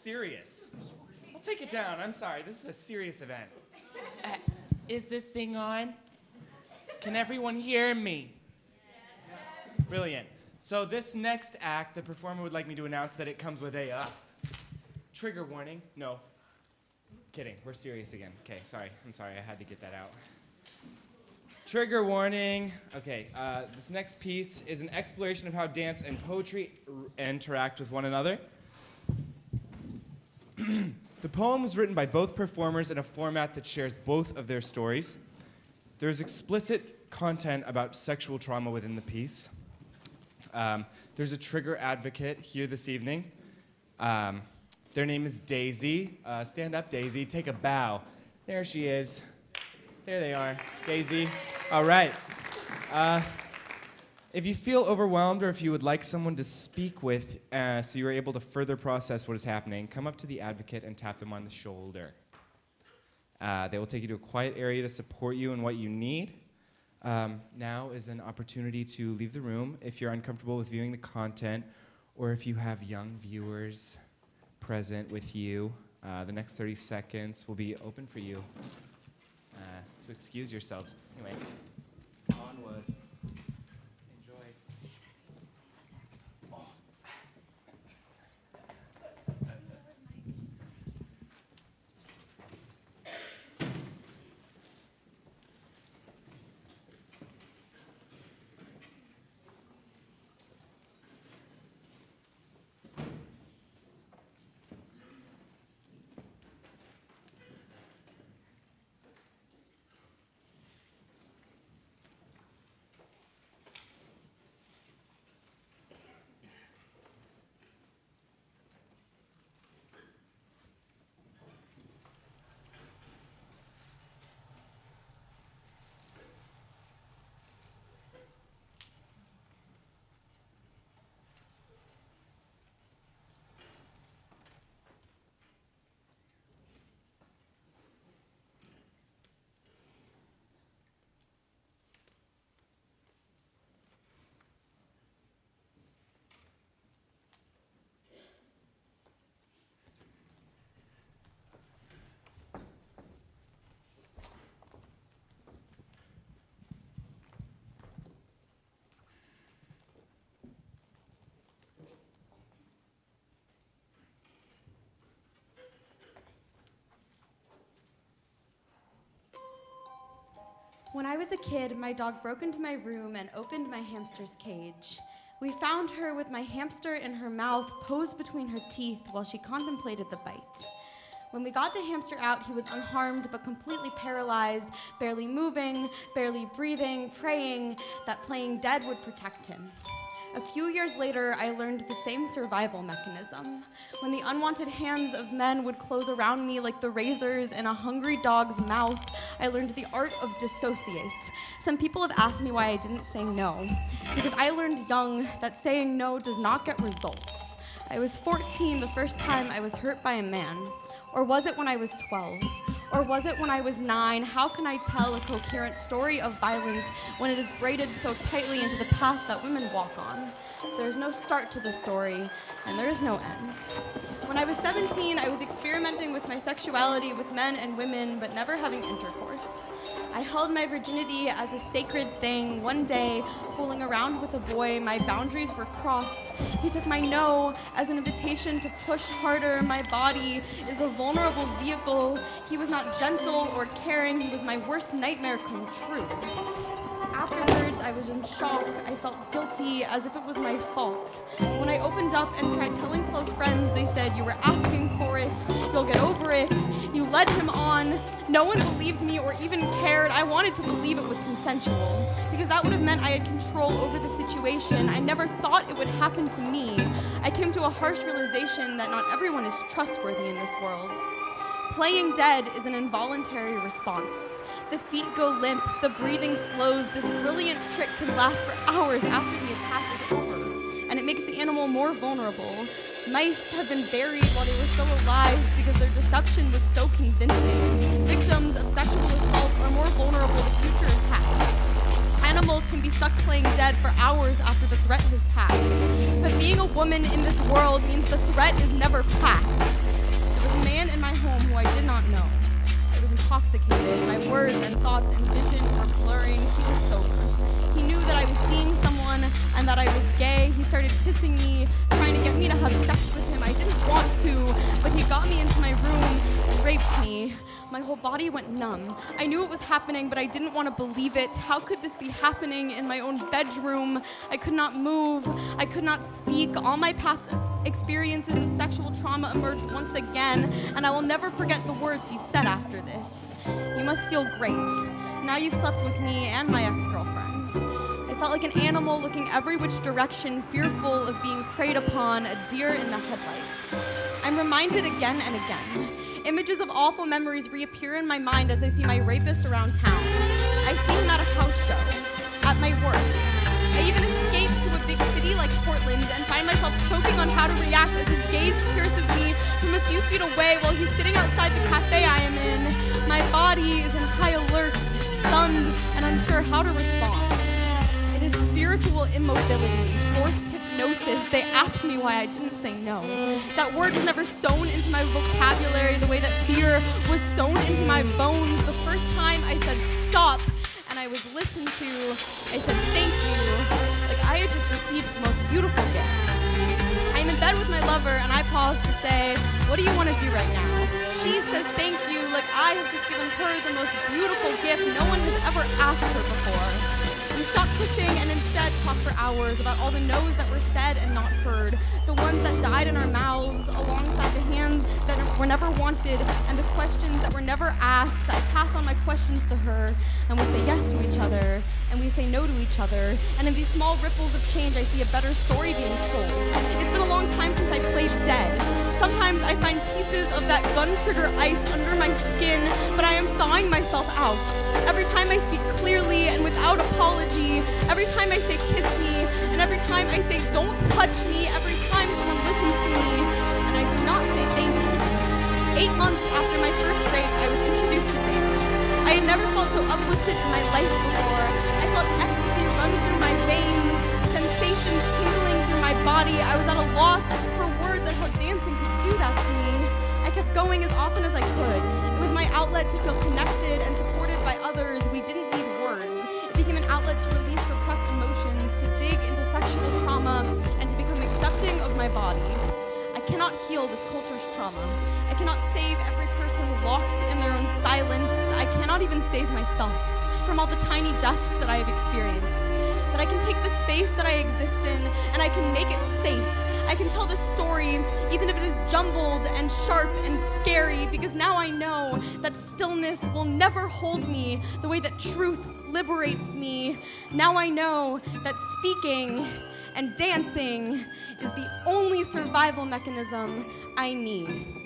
serious. I'll take it down. I'm sorry. This is a serious event. Is this thing on? Can everyone hear me? Yes. Brilliant. So this next act, the performer would like me to announce that it comes with a trigger warning. No. Kidding. We're serious again. Okay, sorry. I'm sorry. I had to get that out. Trigger warning. Okay, this next piece is an exploration of how dance and poetry interact with one another. The poem was written by both performers in a format that shares both of their stories. There's explicit content about sexual trauma within the piece. There's a trigger advocate here this evening. Their name is Daisy. Stand up, Daisy. Take a bow. There she is. There they are. Daisy. All right. If you feel overwhelmed or if you would like someone to speak with so you're able to further process what is happening, come up to the advocate and tap them on the shoulder. They will take you to a quiet area to support you in what you need. Now is an opportunity to leave the room if you're uncomfortable with viewing the content or if you have young viewers present with you. The next 30 seconds will be open for you to excuse yourselves. Anyway, onward. Enjoy. Oh. When I was a kid, my dog broke into my room and opened my hamster's cage. We found her with my hamster in her mouth, posed between her teeth while she contemplated the bite. When we got the hamster out, he was unharmed but completely paralyzed, barely moving, barely breathing, praying that playing dead would protect him. A few years later, I learned the same survival mechanism. When the unwanted hands of men would close around me like the razors in a hungry dog's mouth, I learned the art of dissociate. Some people have asked me why I didn't say no, because I learned young that saying no does not get results. I was 14 the first time I was hurt by a man. Or was it when I was 12? Or was it when I was 9? How can I tell a coherent story of violence when it is braided so tightly into the path that women walk on? There is no start to the story, and there is no end. When I was 17, I was experimenting with my sexuality with men and women, but never having intercourse. I held my virginity as a sacred thing. One day, fooling around with a boy, my boundaries were crossed. He took my no as an invitation to push harder. My body is a vulnerable vehicle. He was not gentle or caring. He was my worst nightmare come true. Afterwards, I was in shock. I felt guilty, as if it was my fault. When I opened up and tried telling close friends, they said, "You were asking for it. You'll get over it. You led him on." No one believed me or even cared. I wanted to believe it was consensual, because that would have meant I had control over the situation. I never thought it would happen to me. I came to a harsh realization that not everyone is trustworthy in this world. Playing dead is an involuntary response. The feet go limp, the breathing slows. This brilliant trick can last for hours after the attack is over, and it makes the animal more vulnerable. Mice have been buried while they were still alive because their deception was so convincing. Victims of sexual assault are more vulnerable to future attacks. Animals can be stuck playing dead for hours after the threat has passed. But being a woman in this world means the threat is never past. in my home who I did not know. I was intoxicated. My words and thoughts and vision were blurring. He was sober. He knew that I was seeing someone and that I was gay. He started kissing me, trying to get me to have sex with him. I didn't want to, but he got me into my room and raped me. My whole body went numb. I knew it was happening, but I didn't want to believe it. How could this be happening in my own bedroom? I could not move. I could not speak. All my past experiences of sexual trauma emerged once again, and I will never forget the words he said after this. You must feel great. Now you've slept with me and my ex-girlfriend. I felt like an animal looking every which direction, fearful of being preyed upon, a deer in the headlights. I'm reminded again and again. Images of awful memories reappear in my mind as I see my rapist around town. I see him at a house show, at my work. I even escape to a big city like Portland and find myself choking on how to react as his gaze pierces me from a few feet away while he's sitting outside the cafe I am in. My body is in high alert, stunned, and unsure how to respond. It is spiritual immobility, forced hypnosis. They ask me why I didn't say no. That word was never sewn into my vocabulary the way that fear was sewn into my bones. The first time I said stop and I was listened to, I said thank you, like I had just received the most beautiful gift. I'm in bed with my lover and I pause to say, what do you want to do right now? She says thank you, like I have just given her the most beautiful gift no one has ever asked her before. We stopped kissing and instead talked for hours about all the no's that were said and not heard, the ones that died in our mouths, alongside the hands that were never wanted and the questions that were never asked. I pass on my questions to her, and we say yes to each other, and we say no to each other, and in these small ripples of change I see a better story being told. It's been a long time since I played dead. Sometimes I find pieces of that gun trigger ice under my skin, but I am thawing myself out. Every time I speak clearly and without apology, every time I say kiss me, and every time I say don't touch me, every time someone listens to me, and I do not say thank you. 8 months after my first rape, I was introduced to dance. I had never felt so uplifted in my life before. I felt ecstasy run through my veins, sensations tingling through my body. I was at a loss for words on how dancing could do that to me. I kept going as often as I could. It was my outlet to feel connected and supported by others. We didn't need words. It became an outlet to release repressed emotions, to dig into sexual trauma, and to become accepting of my body. I cannot heal this culture's trauma. I cannot save every person locked in their own silence. I cannot even save myself from all the tiny deaths that I have experienced. But I can take the space that I exist in and I can make it safe. I can tell this story, even if it is jumbled and sharp and scary, because now I know that stillness will never hold me the way that truth liberates me. Now I know that speaking and dancing is the only survival mechanism I need.